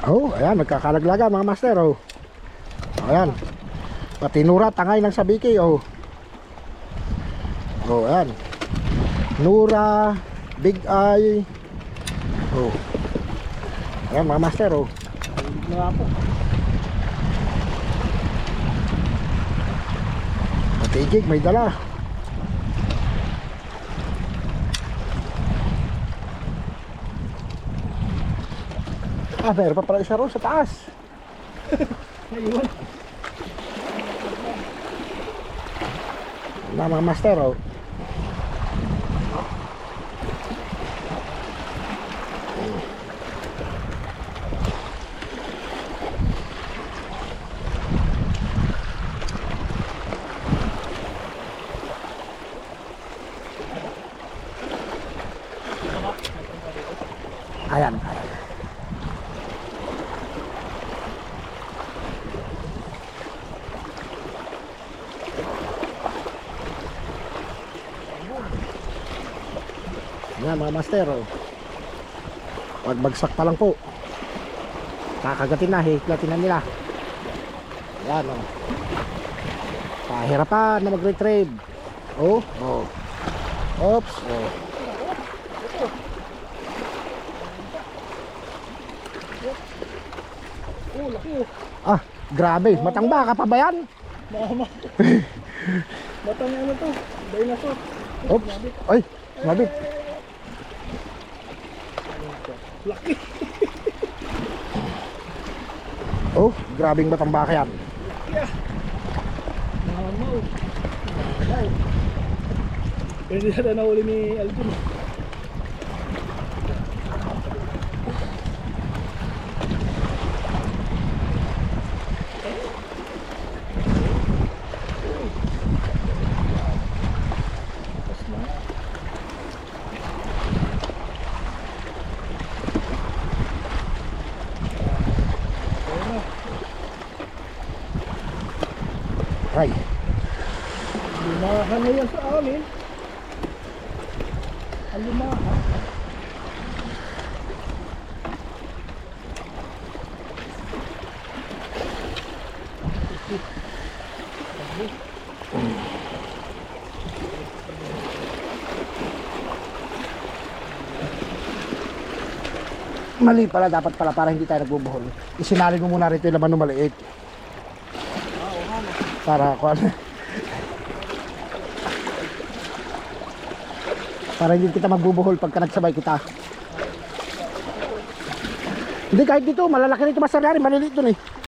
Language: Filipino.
Oh, ayan, nagkakalaglaga mga master, oh. Ayan. Pati Nura, tangay ng sabiki, oh. Oh, ayan. Nura, Big Eye. Oh. Ayan mga master, oh. Nga po. Pati Jig, may dala. Ah, meron pa pala isa ron sa taas. Ayun. Mga master, oh. Ayan, ayan. Ayan mga master, oh. Pagbagsak pa lang po, kakagatin na, hiklatin na nila. Ayan, oh. Pahirapan na mag-retrieve. Oh, oh. Oops, oh. Oh, laki oh. Ah, grabe, matang baka pa ba yan? Mama. Batang ano to? Dinosaur. Oops, ay, mabit. Laki. Oh, grabing batang baka yan. Yeah. Mama oh. Wow. Hindi na nahuli ni Alvin. Ay, Lumahan na yan sa amin. Ang lumahan. mali pala, dapat pala para hindi tayo nagbubuhol. Isinalin mo muna rito yung laman ng maliit. Para para hindi kita magbubuhol pagka nagsabay kita. Hindi, kahit dito malalaki nito, Master Larry, maliliit dun eh.